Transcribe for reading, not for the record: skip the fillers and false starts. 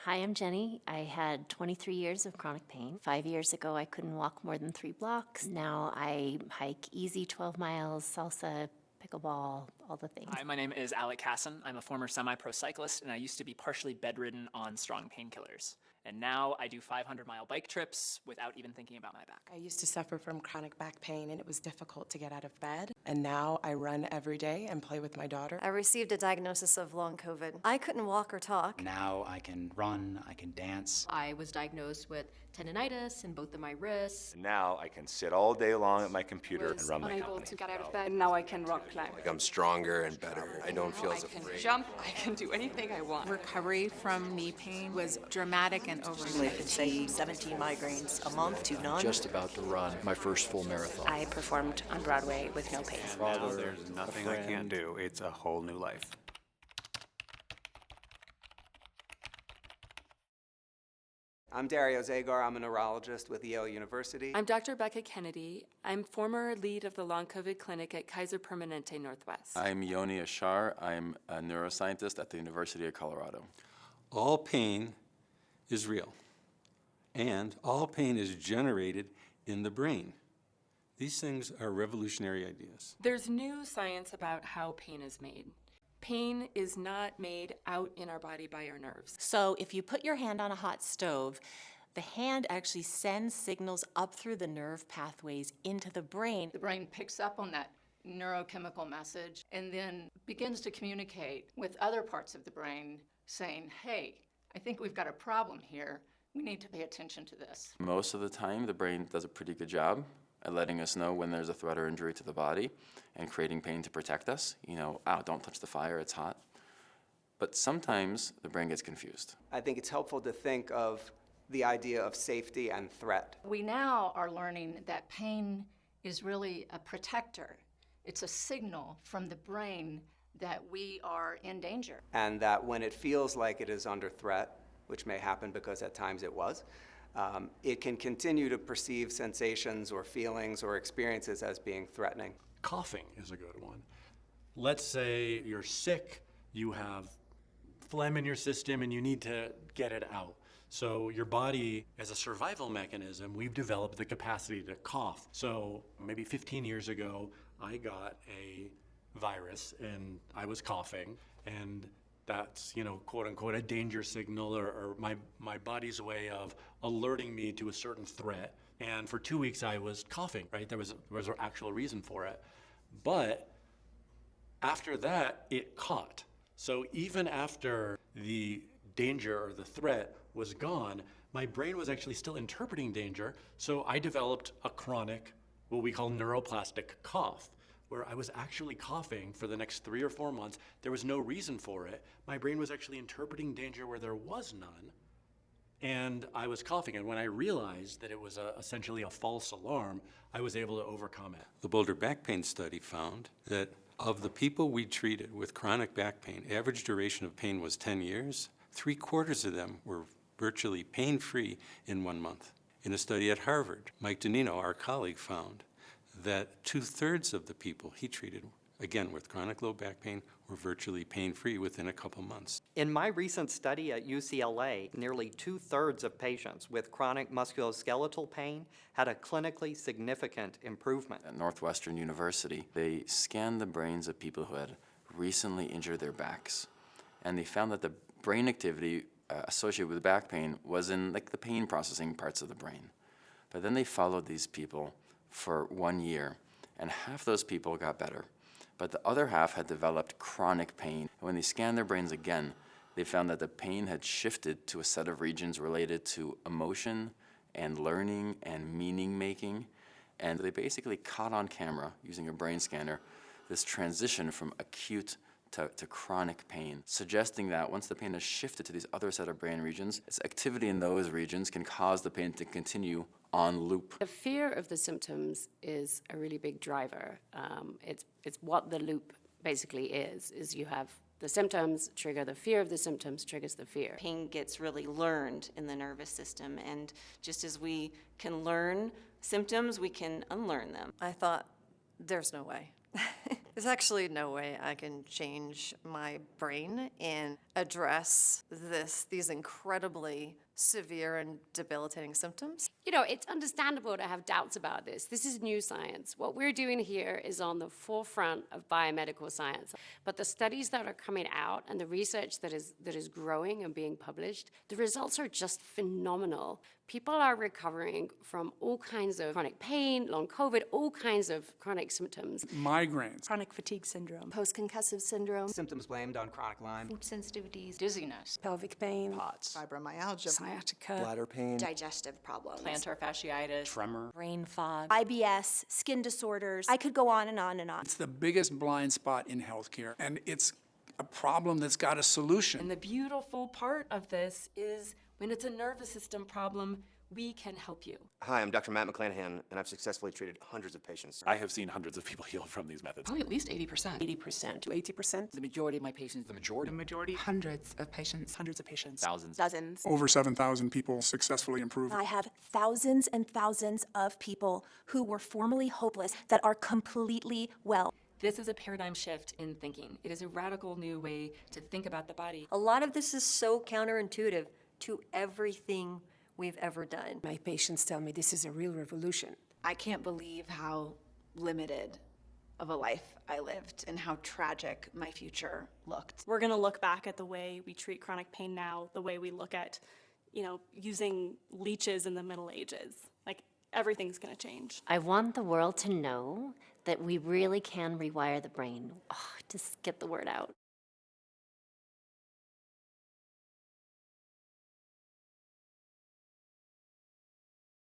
Hi, I'm Jenny. I had 23 years of chronic pain. 5 years ago, I couldn't walk more than 3 blocks. Now I hike easy 12 miles, salsa, pickleball, all the things. Hi, my name is Alec Casson. I'm a former semi-pro cyclist, and I used to be partially bedridden on strong painkillers. And now I do 500-mile bike trips without even thinking about my back. I used to suffer from chronic back pain, and it was difficult to get out of bed. And now I run every day and play with my daughter. I received a diagnosis of long COVID. I couldn't walk or talk. Now I can run, I can dance. I was diagnosed with tendonitis in both of my wrists. And now I can sit all day long at my computer and run my unable company. to get out of bed. Now I can rock climb. Like I'm stronger and better. I don't feel as afraid. Jump. I can do anything I want. Recovery from knee pain was dramatic and overnight. I could say 17 migraines a month to none. Just about to run my first full marathon. I performed on Broadway with no pain. Now there's nothing I can't do. It's a whole new life. I'm Dario Zagar. I'm a neurologist with Yale University. I'm Dr. Becca Kennedy. I'm former lead of the Long COVID Clinic at Kaiser Permanente Northwest. I'm Yoni Ashar. I'm a neuroscientist at the University of Colorado. All pain is real, and all pain is generated in the brain. These things are revolutionary ideas. There's new science about how pain is made. Pain is not made out in our body by our nerves. So if you put your hand on a hot stove, the hand actually sends signals up through the nerve pathways into the brain. The brain picks up on that neurochemical message and then begins to communicate with other parts of the brain saying, hey, I think we've got a problem here. We need to pay attention to this. Most of the time, the brain does a pretty good job at letting us know when there's a threat or injury to the body and creating pain to protect us. You know, don't touch the fire, it's hot. But sometimes the brain gets confused. I think it's helpful to think of the idea of safety and threat. We now are learning that pain is really a protector. It's a signal from the brain that we are in danger. And that when it feels like it is under threat, which may happen because at times it was, it can continue to perceive sensations or feelings or experiences as being threatening. Coughing is a good one. Let's say you're sick, you have phlegm in your system, and you need to get it out. So your body, as a survival mechanism, we've developed the capacity to cough. So maybe 15 years ago, I got a virus and I was coughing, and that's, quote unquote, a danger signal or my body's way of alerting me to a certain threat. And for 2 weeks I was coughing, right? There was an actual reason for it. But after that, it caught. So even after the danger or the threat was gone, my brain was actually still interpreting danger. So I developed a chronic, what we call neuroplastic cough, where I was actually coughing for the next 3 or 4 months. There was no reason for it. My brain was actually interpreting danger where there was none, and I was coughing. And when I realized that it was essentially a false alarm, I was able to overcome it. The Boulder Back Pain Study found that of the people we treated with chronic back pain, average duration of pain was 10 years. 3/4 of them were virtually pain-free in 1 month. In a study at Harvard, Mike Donino, our colleague, found that 2/3 of the people he treated, again with chronic low back pain, were virtually pain-free within a couple months. In my recent study at UCLA, nearly 2/3 of patients with chronic musculoskeletal pain had a clinically significant improvement. At Northwestern University, they scanned the brains of people who had recently injured their backs, and they found that the brain activity associated with back pain was in the pain processing parts of the brain. But then they followed these people for 1 year, and half those people got better, but the other half had developed chronic pain. And when they scanned their brains again, they found that the pain had shifted to a set of regions related to emotion and learning and meaning making, and they basically caught on camera, using a brain scanner, this transition from acute to chronic pain, suggesting that once the pain has shifted to these other set of brain regions, its activity in those regions can cause the pain to continue on loop. The fear of the symptoms is a really big driver. It's what the loop basically is you have the symptoms trigger the fear of the symptoms triggers the fear. Pain gets really learned in the nervous system, and just as we can learn symptoms, we can unlearn them. I thought, there's no way. There's actually no way I can change my brain and address these incredibly severe and debilitating symptoms. You know, it's understandable to have doubts about this. This is new science. What we're doing here is on the forefront of biomedical science. But the studies that are coming out and the research that is growing and being published, the results are just phenomenal. People are recovering from all kinds of chronic pain, long COVID, all kinds of chronic symptoms. Migraines. Chronic fatigue syndrome. Post-concussive syndrome. Symptoms blamed on chronic Lyme. Food sensitivities. Dizziness. Pelvic pain. POTS. Fibromyalgia. Sciatica. Bladder pain. Digestive problems. Plantar fasciitis. Tremor. Brain fog. IBS. Skin disorders. I could go on and on and on. It's the biggest blind spot in healthcare, and it's a problem that's got a solution. And the beautiful part of this is when it's a nervous system problem, we can help you. Hi, I'm Dr. Matt McClanahan, and I've successfully treated hundreds of patients. I have seen hundreds of people heal from these methods. Probably at least 80%. 80% to 80%. The majority of my patients. The majority. The majority. Hundreds of patients. Hundreds of patients. Thousands. Dozens. Over 7,000 people successfully improved. I have thousands and thousands of people who were formerly hopeless that are completely well. This is a paradigm shift in thinking. It is a radical new way to think about the body. A lot of this is so counterintuitive to everything we've ever done. My patients tell me this is a real revolution. I can't believe how limited of a life I lived and how tragic my future looked. We're going to look back at the way we treat chronic pain now, the way we look at, using leeches in the Middle Ages. Like, everything's going to change. I want the world to know that we really can rewire the brain. Just get the word out.